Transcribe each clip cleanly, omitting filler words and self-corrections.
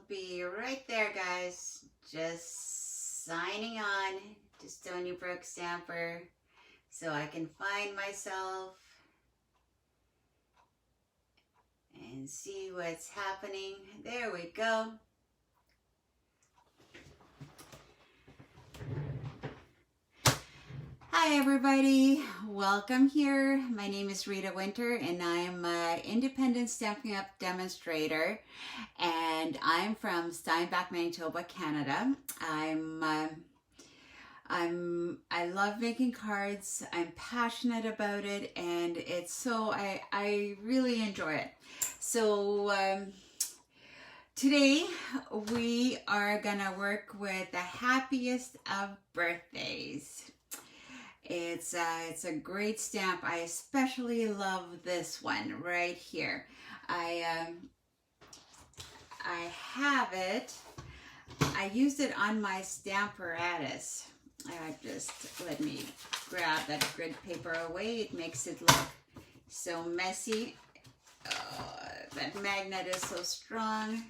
be right there, guys. Just signing on to Stony Brook Stamper so I can find myself and see what's happening. There we go. Hi everybody, welcome here. My name is Rita Winter and I'm an independent Stampin' Up demonstrator, and I'm from Steinbach, Manitoba, Canada. I love making cards. I'm passionate about it, and I really enjoy it. So today we are gonna work with the happiest of birthdays. It's a great stamp. I especially love this one right here. I have it. I used it on my Stamparatus. Just let me grab that grid paper away. It makes it look so messy. That magnet is so strong.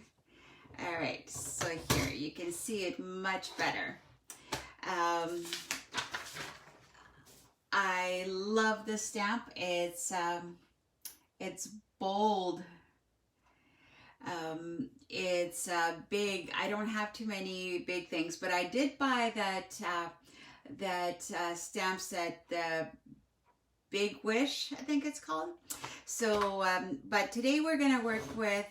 All right, so here you can see it much better. I love this stamp. It's bold. It's big. I don't have too many big things, but I did buy that stamp set, the Big Wish, I think it's called. So, but today we're gonna work with,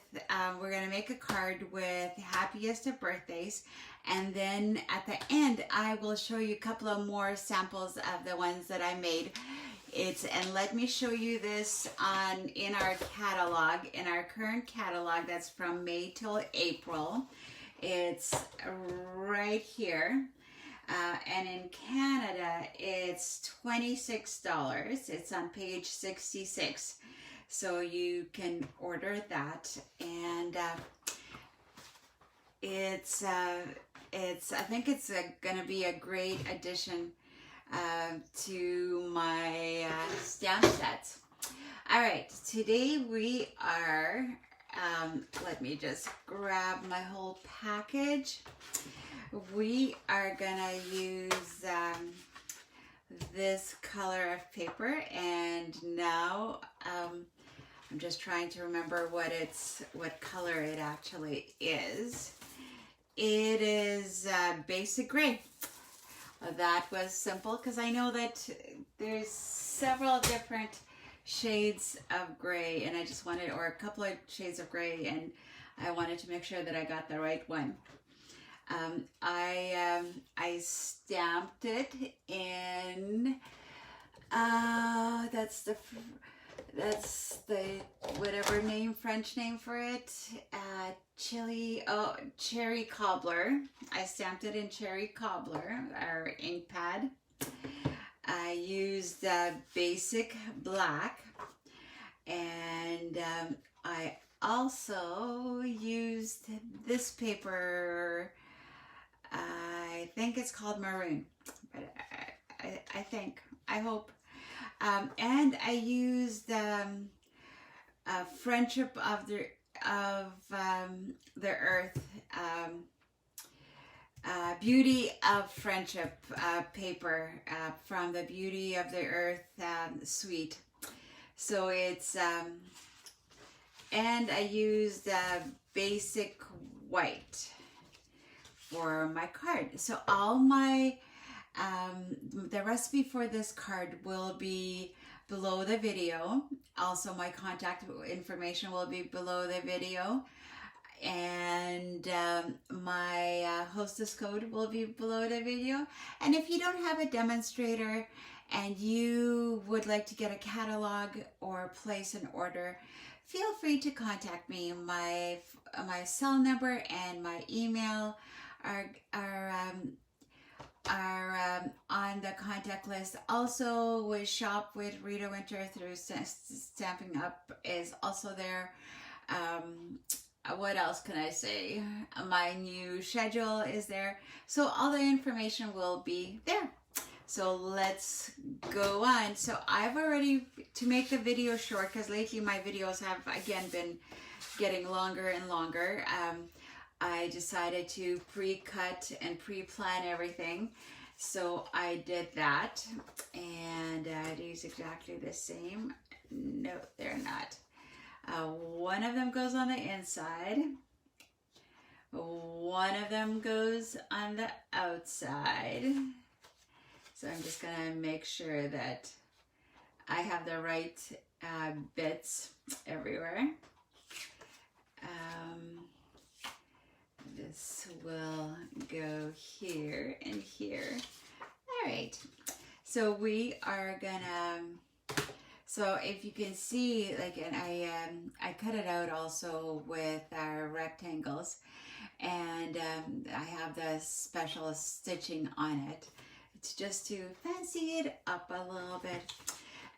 we're gonna make a card with happiest of birthdays, and then at the end I will show you a couple of more samples of the ones that I made. And let me show you this in our catalog, in our current catalog that's from May till April. It's right here. And in Canada, it's $26. It's on page 66. So you can order that. And I think it's going to be a great addition to my stamp sets. All right, today we are, let me just grab my whole package. We are gonna use this color of paper, and now I'm just trying to remember what color it actually is. It is basic gray. That was simple because I know that there's several different shades of gray, and I just wanted, or a couple of shades of gray, and I wanted to make sure that I got the right one. I stamped it in, that's the whatever name, French name for it, cherry cobbler. I stamped it in cherry cobbler, our ink pad. I used basic black, and I also used this paper. I think it's called maroon, but I hope. And I used Friendship of the Earth, Beauty of Friendship paper from the Beauty of the Earth suite. So it's, and I used basic white for my card. So all my, the recipe for this card will be below the video. Also my contact information will be below the video. And my hostess code will be below the video. And if you don't have a demonstrator and you would like to get a catalog or place an order, feel free to contact me. My cell number and my email are on the contact list. Also, with Shop with Rita Winter through Stampin' Up is also there. What else can I say? My new schedule is there. So all the information will be there. So let's go on. So I've already, to make the video short, because lately my videos have again been getting longer and longer, I decided to pre-cut and pre-plan everything. So I did that, and these exactly the same. No, they're not. One of them goes on the inside. One of them goes on the outside. So I'm just gonna make sure that I have the right bits everywhere. This will go here and here. All right, so we are gonna, so if you can see, like, and I cut it out also with our rectangles, and I have the special stitching on it. It's just to fancy it up a little bit.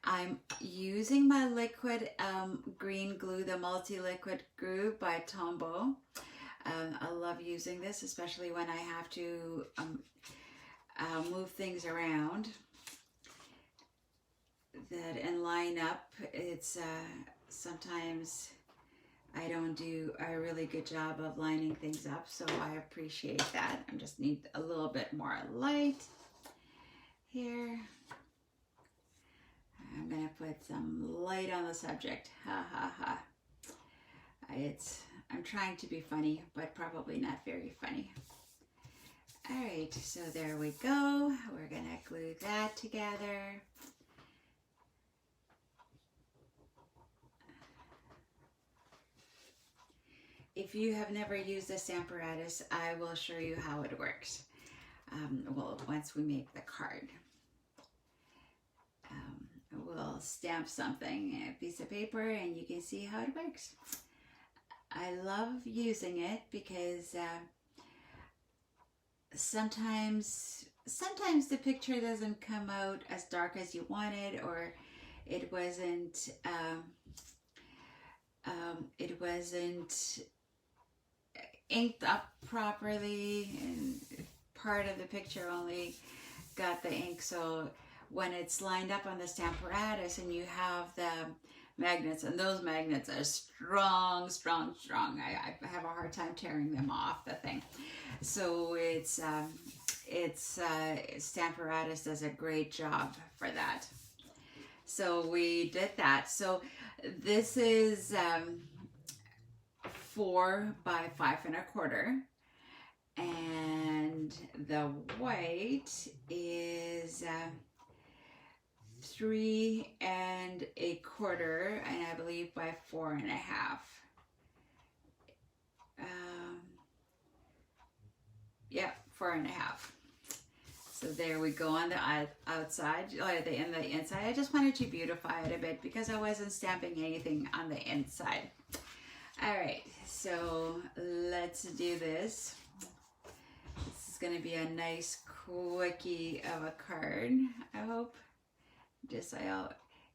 I'm using my liquid green glue, the multi-liquid glue by Tombow. I love using this, especially when I have to move things around and line up. It's sometimes I don't do a really good job of lining things up, so I appreciate that. I just need a little bit more light here. I'm gonna put some light on the subject. Ha ha ha. I'm trying to be funny, but probably not very funny. All right, so there we go. We're gonna glue that together. If you have never used this apparatus, I will show you how it works. Well, once we make the card. We'll stamp something, a piece of paper, and you can see how it works. I love using it because sometimes the picture doesn't come out as dark as you wanted, or it wasn't inked up properly, and part of the picture only got the ink. So when it's lined up on the stamparatus and you have the magnets, and those magnets are strong. I have a hard time tearing them off the thing. So it's stamparatus does a great job for that. So we did that. So this is 4 by 5 1/4. And the white is 3 1/4, and I believe by 4 1/2. Yeah, 4 1/2. So there we go on the outside, or the inside. I just wanted to beautify it a bit because I wasn't stamping anything on the inside. All right, so let's do this. This is going to be a nice quickie of a card, I hope.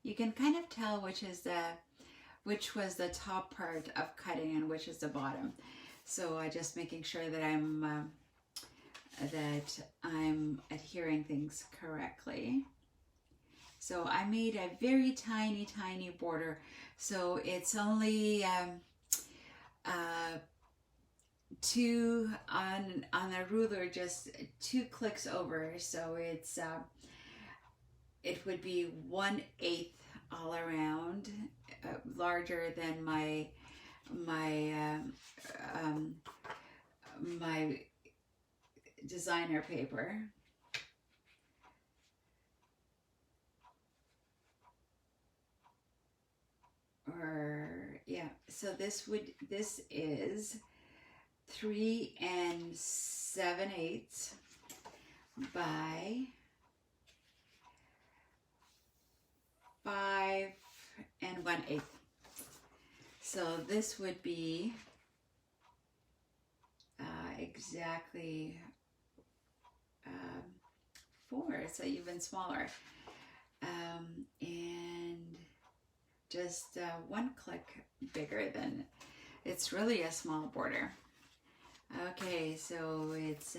You can kind of tell which was the top part of cutting and which is the bottom. So I just making sure that I'm adhering things correctly. So I made a very tiny border. So it's only 2 on the ruler, just 2 clicks over. So it's it would be 1/8 all around, larger than my designer paper. So this is 3 7/8 by 5 1/8. So this would be exactly 4, so even smaller, and just 1 click bigger than, it's really a small border. Okay, so it's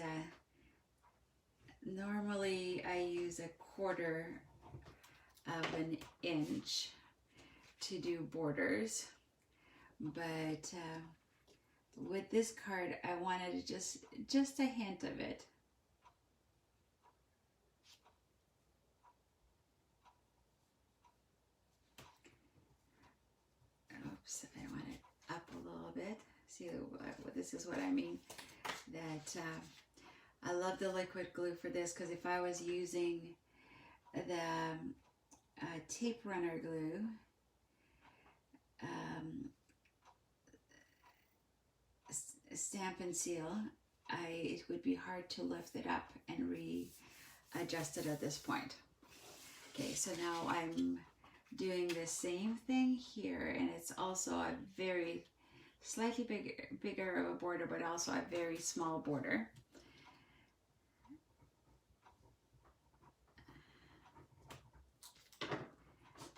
normally I use 1/4 of an inch to do borders, but with this card, I wanted to just a hint of it. Oops, I want it up a little bit. See, this is what I mean. That I love the liquid glue for this, because if I was using the tape runner glue, stamp and seal, it would be hard to lift it up and readjust it at this point. Okay, so now I'm doing the same thing here, and it's also a very slightly bigger of a border, but also a very small border.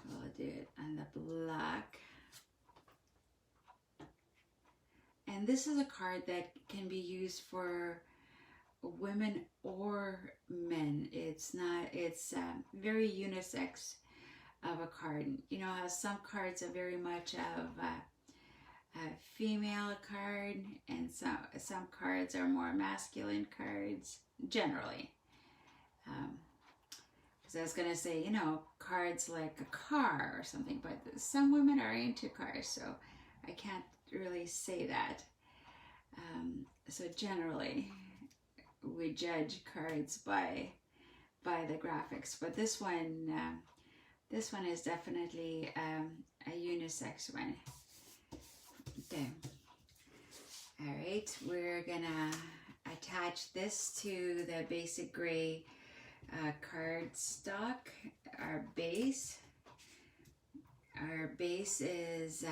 We'll do it on the black. And this is a card that can be used for women or men. It's very unisex of a card. You know how some cards are very much of a female card, and some cards are more masculine cards, generally. Because I was going to say, you know, cards like a car or something, but some women are into cars, so I can't really say that. So generally, we judge cards by the graphics, but this one is definitely a unisex one. Okay. All right, we're gonna attach this to the basic gray cardstock. Our base is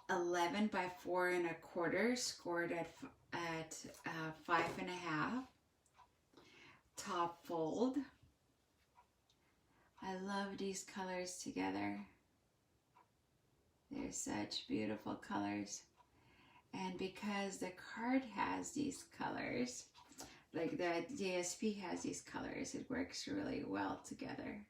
11 by 4 1/4, scored at 5 1/2. Top fold. I love these colors together. They're such beautiful colors. And because the card has these colors, like the DSP has these colors, it works really well together.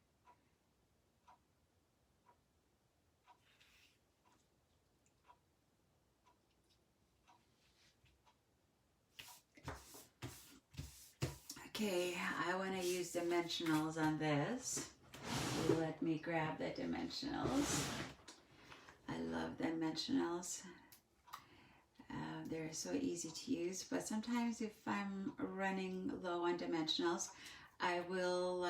Okay, I want to use dimensionals on this. Let me grab the dimensionals. I love dimensionals. They're so easy to use, but sometimes if I'm running low on dimensionals, I will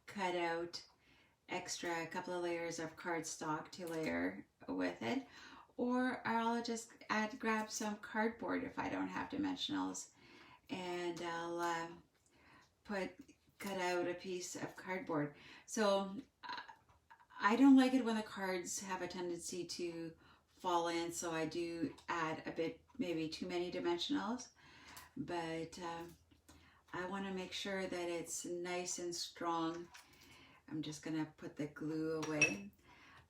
cut out a couple of layers of cardstock to layer with it, or I'll just grab some cardboard if I don't have dimensionals, and I'll cut out a piece of cardboard. So I don't like it when the cards have a tendency to fall in, so I do add a bit, maybe too many dimensionals, but I want to make sure that it's nice and strong. I'm just gonna put the glue away.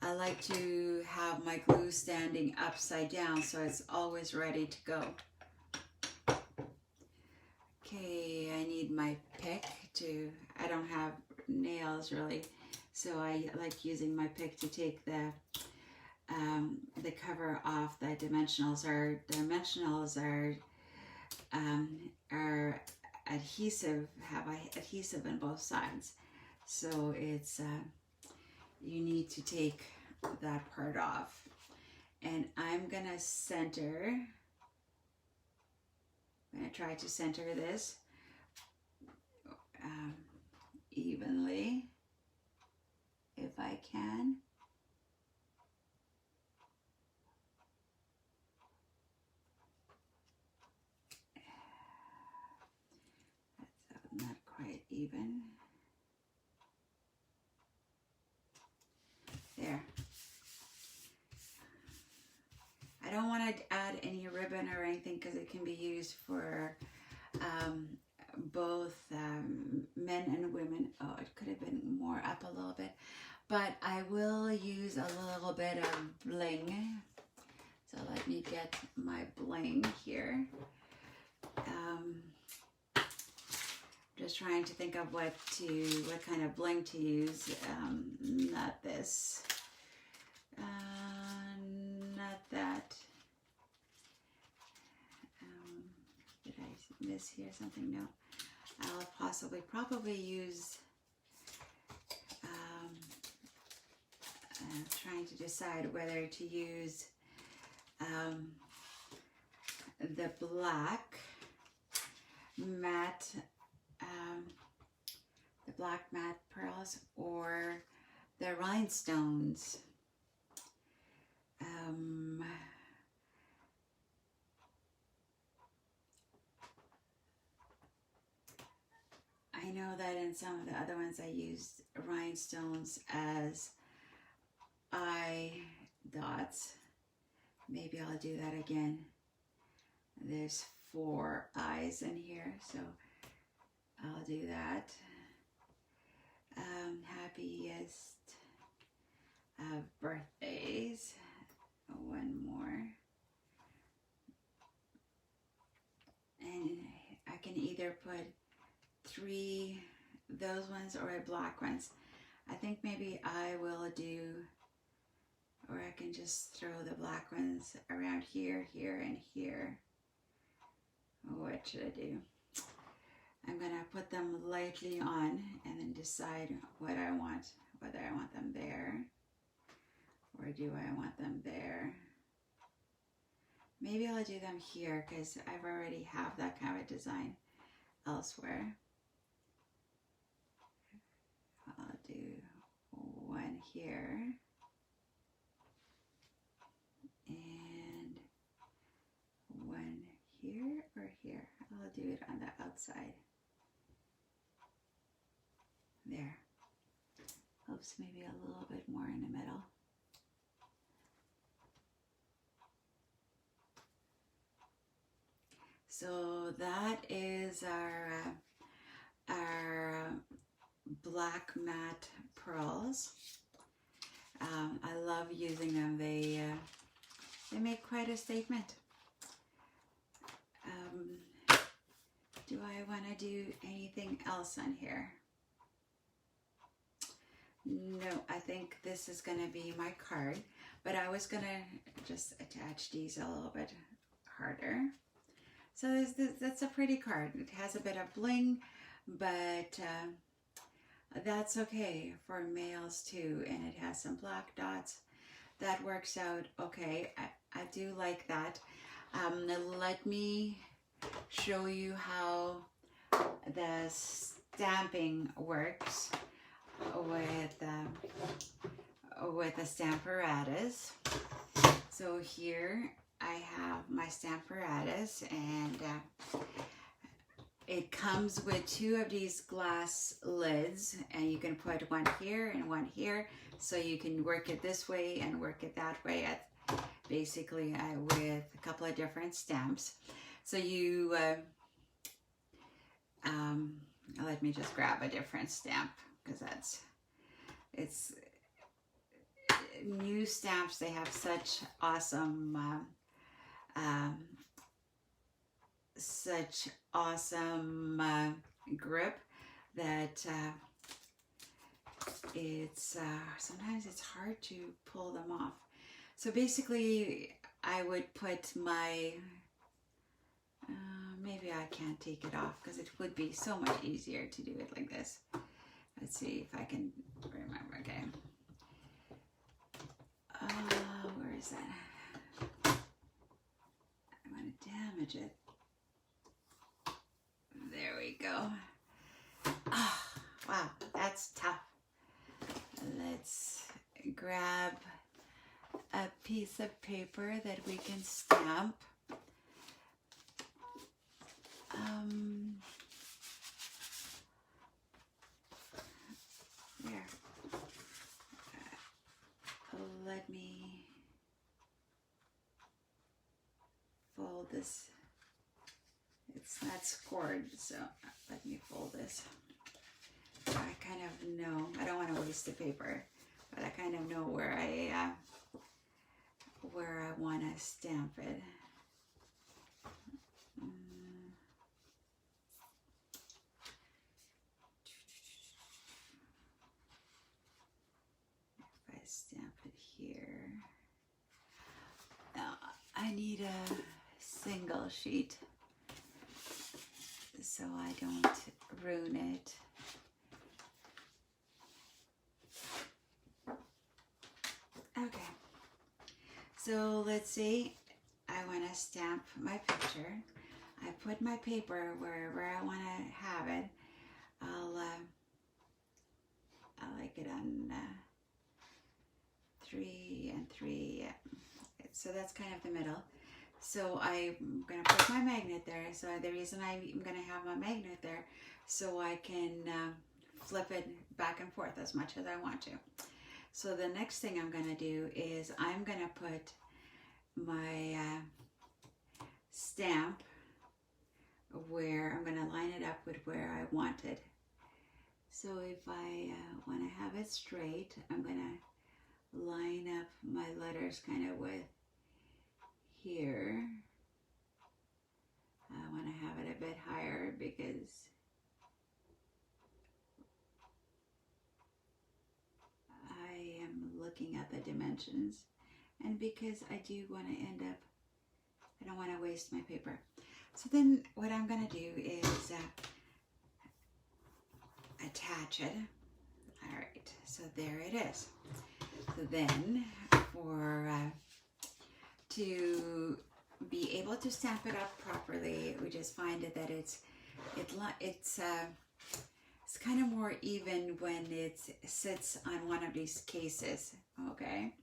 I like to have my glue standing upside down so it's always ready to go. Okay, I need my pick I don't have nails really, so I like using my pick to take the cover off the dimensionals. Our dimensionals are adhesive, have adhesive on both sides, so it's you need to take that part off. And I'm gonna try to center this evenly if I can. That's not quite even. There. I don't want to add any ribbon or anything because it can be used for both men and women. Oh, it could have been more up a little bit, but I will use a little bit of bling. So let me get my bling here. Just trying to think of what kind of bling to use. Not this. Not that. this here, something new. I'll probably use, I'm trying to decide whether to use the black matte pearls or the rhinestones. I know that in some of the other ones I used rhinestones as eye dots. Maybe I'll do that again. There's 4 eyes in here, so I'll do that. Happiest of birthdays. One more. And I can either put 3 those ones or black ones. I think maybe I will do, or I can just throw the black ones around here, here, and here. What should I do? I'm gonna put them lightly on and then decide what I want, whether I want them there or do I want them there. Maybe I'll do them here because I've already have that kind of design elsewhere. I'll do one here and one here or here. I'll do it on the outside. There. Helps maybe a little bit more in the middle. So that is our black matte pearls. I love using them. They make quite a statement. Do I want to do anything else on here? No, I think this is going to be my card, but I was going to just attach these a little bit harder. So that's a pretty card. It has a bit of bling, but that's okay for males too, and it has some black dots. That works out okay. I do like that. Let me show you how the stamping works with the stamparatus. So here I have my stamparatus, and it comes with 2 of these glass lids, and you can put one here and one here, so you can work it this way and work it that way, basically with a couple of different stamps. So you let me just grab a different stamp, because it's new stamps. They have such awesome grip that it's sometimes it's hard to pull them off. So basically I would put my maybe I can't take it off because it would be so much easier to do it like this. Let's see if I can remember. Okay. Where is that? I want to damage it. There we go. Oh, wow, that's tough. Let's grab a piece of paper that we can stamp. There. Let me fold this. It's not scored, so let me fold this. I kind of know, I don't want to waste the paper, but I kind of know where I want to stamp it. If I stamp it here, now I need a single sheet. so I don't ruin it. Okay, so let's see, I want to stamp my picture. I put my paper wherever I want to have it. I like it on 3 and 3, so that's kind of the middle. So I'm going to put my magnet there. So the reason I'm going to have my magnet there, so I can flip it back and forth as much as I want to. So the next thing I'm going to do is I'm going to put my stamp where I'm going to line it up with where I want it. So if I want to have it straight, I'm going to line up my letters kind of with here. I want to have it a bit higher because I am looking at the dimensions, and because I do want to end up, I don't want to waste my paper. So then what I'm going to do is attach it. All right, so there it is. So then for to be able to stamp it up properly, we just find it that it's kind of more even when it sits on one of these cases. Okay,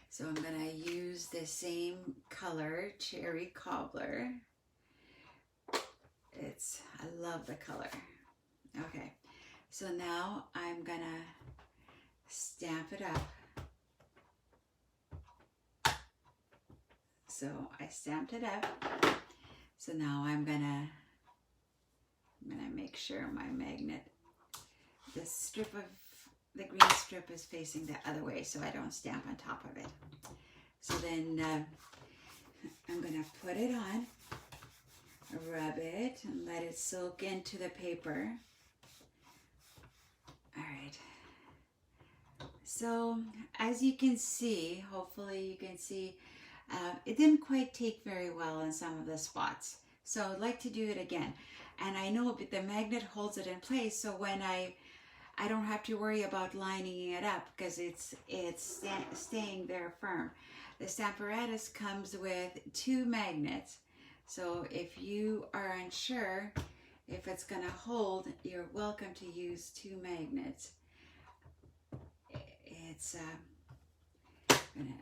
so I'm gonna use the same color, Cherry Cobbler. I love the color. Okay, so now I'm gonna stamp it up. So I stamped it up. So now I'm gonna make sure my magnet, the strip of the green strip is facing the other way, so I don't stamp on top of it. So then I'm gonna put it on, rub it, and let it soak into the paper. All right. So as you can see, hopefully you can see, it didn't quite take very well in some of the spots. So I'd like to do it again. And I know the magnet holds it in place, so when I don't have to worry about lining it up because it's staying there firm. The Stamparatus comes with 2 magnets. So if you are unsure if it's going to hold, you're welcome to use 2 magnets. It's gonna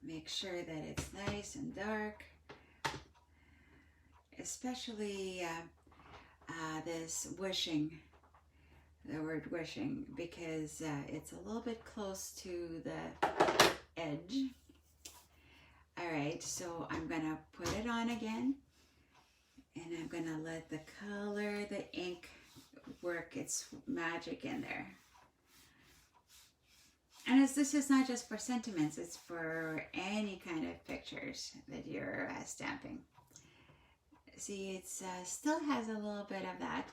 make sure that it's nice and dark, especially this wishing, the word wishing, because it's a little bit close to the edge. All right, so I'm gonna put it on again, and I'm gonna let the color, the ink, work its magic in there. And this is not just for sentiments, it's for any kind of pictures that you're stamping. See, it still has a little bit of that.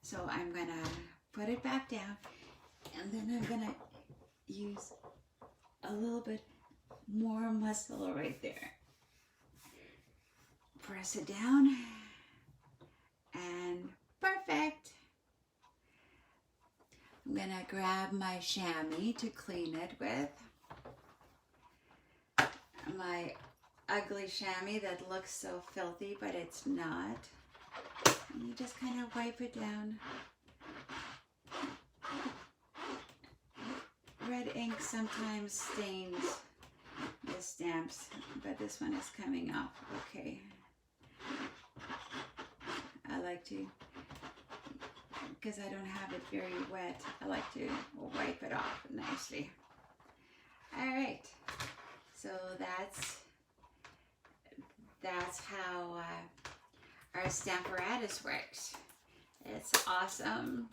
So I'm gonna put it back down, and then I'm gonna use a little bit more muscle right there. Press it down, and perfect. I'm gonna grab my chamois to clean it with. My ugly chamois that looks so filthy, but it's not. And you just kind of wipe it down. Red ink sometimes stains the stamps, but this one is coming off okay. I like to, because I don't have it very wet, I like to wipe it off nicely. All right, so that's how our Stamparatus works. It's awesome.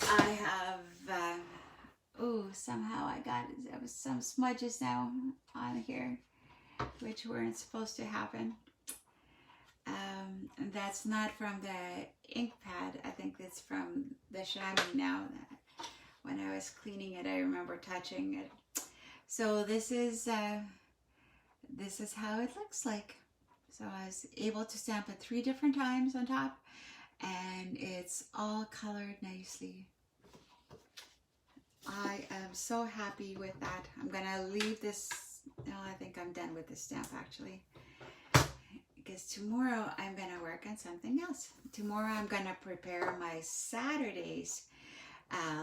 I have, somehow I got some smudges now on here, which weren't supposed to happen. And that's not from the ink pad. I think it's from the chamois now. When I was cleaning it, I remember touching it. So this is how it looks like. So I was able to stamp it 3 different times on top, and it's all colored nicely. I am so happy with that. I'm gonna leave this. No, I think I'm done with this stamp actually, because tomorrow I'm gonna work on something else. Tomorrow I'm gonna prepare my Saturdays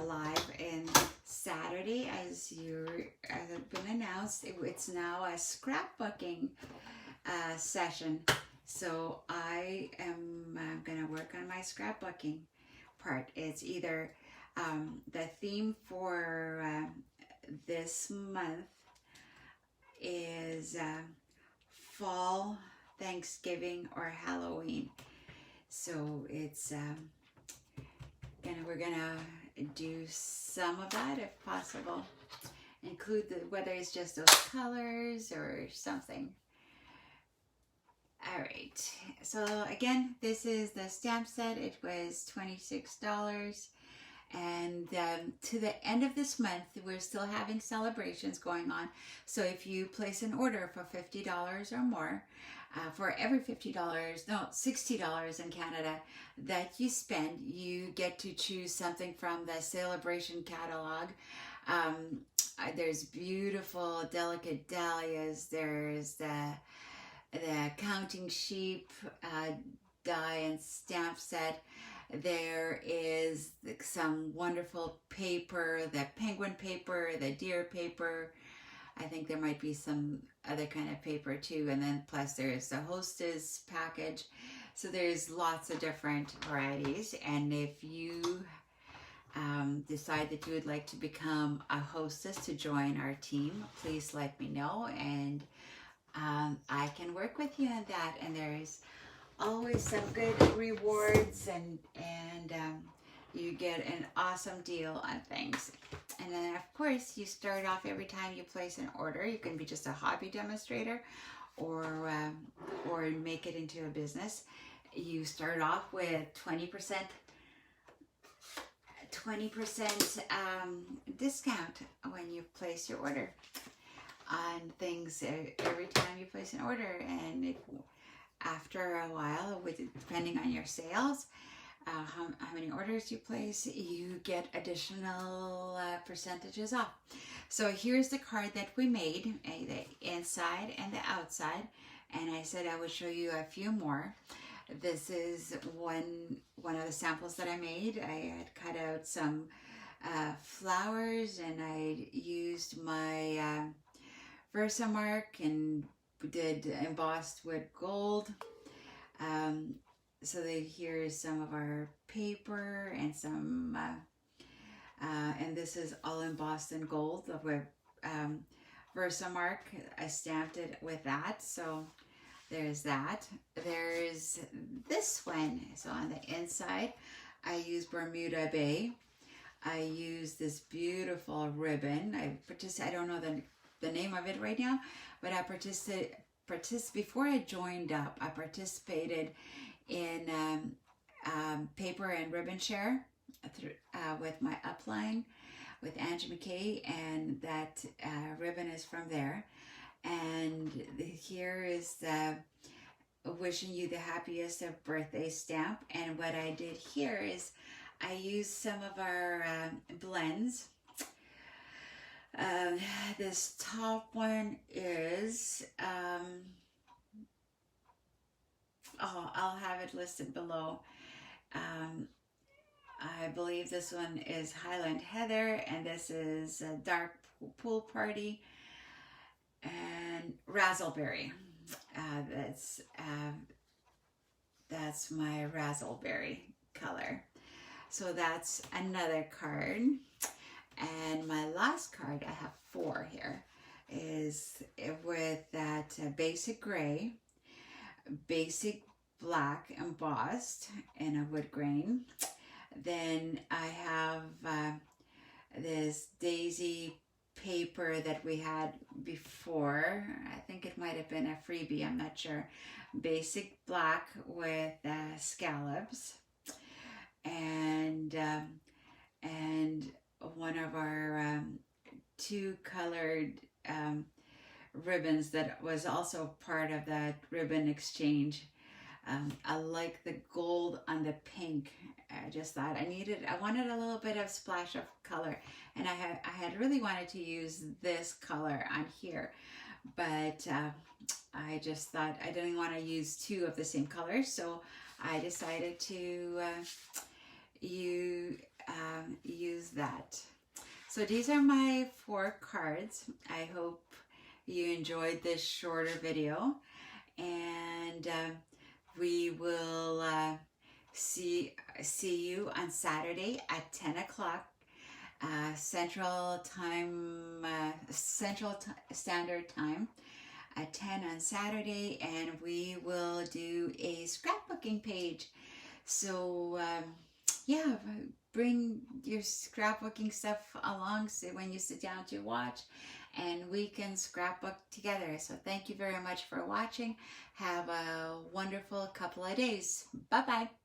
live. And Saturday, as has been announced, it's now a scrapbooking session. So I am gonna work on my scrapbooking part. It's either the theme for this month is fall, Thanksgiving, or Halloween. So it's we're gonna do some of that if possible. Include whether it's just those colors or something. All right. So again, this is the stamp set. It was $26. And to the end of this month, we're still having celebrations going on. So if you place an order for $50 or more, for every $60 in Canada that you spend, you get to choose something from the celebration catalog. There's beautiful, delicate dahlias. There's the counting sheep die and stamp set. There is some wonderful paper, the penguin paper, the deer paper. I think there might be some other kind of paper too. And then plus there's the hostess package. So there's lots of different varieties. And if you decide that you would like to become a hostess to join our team, please let me know. And I can work with you on that. And there's always some good rewards, and you get an awesome deal on things. And then of course you start off every time you place an order. You can be just a hobby demonstrator or make it into a business. You start off with 20% discount when you place your order on things every time you place an order. And after a while, depending on your sales, how many orders you place, you get additional percentages off. So here's the card that we made, the inside and the outside. And I said I would show you a few more. This is one of the samples that I made. I had cut out some flowers, and I used my Versamark and did embossed with gold. So here is some of our paper and some, and this is all embossed in gold with Versamark. I stamped it with that. So there's that. There's this one. So on the inside, I use Bermuda Bay. I use this beautiful ribbon. I don't know the name of it right now, but I before I joined up, I participated in paper and ribbon share with my upline with Angie McKay, and that ribbon is from there. And here is the wishing you the happiest of birthday stamp. And what I did here is I used some of our blends. This top one is, I'll have it listed below. I believe this one is Highland Heather, and this is a Dark Pool Party, and Razzleberry. That's my Razzleberry color. So that's another card. And my last card, I have 4 here, is with that basic gray, basic black embossed in a wood grain. Then I have this daisy paper that we had before. I think it might have been a freebie, I'm not sure. Basic black with scallops. And one of our 2 colored ribbons that was also part of that ribbon exchange. I like the gold on the pink. I just thought I wanted a little bit of splash of color, and I had really wanted to use this color on here, but I just thought I didn't want to use two of the same color, so I decided to use that. So these are my 4 cards. I hope you enjoyed this shorter video, and we will see you on Saturday at 10 o'clock Central Standard Time at 10 on Saturday, and we will do a scrapbooking page. So yeah, bring your scrapbooking stuff along so when you sit down to watch, and we can scrapbook together. So thank you very much for watching. Have a wonderful couple of days. Bye-bye.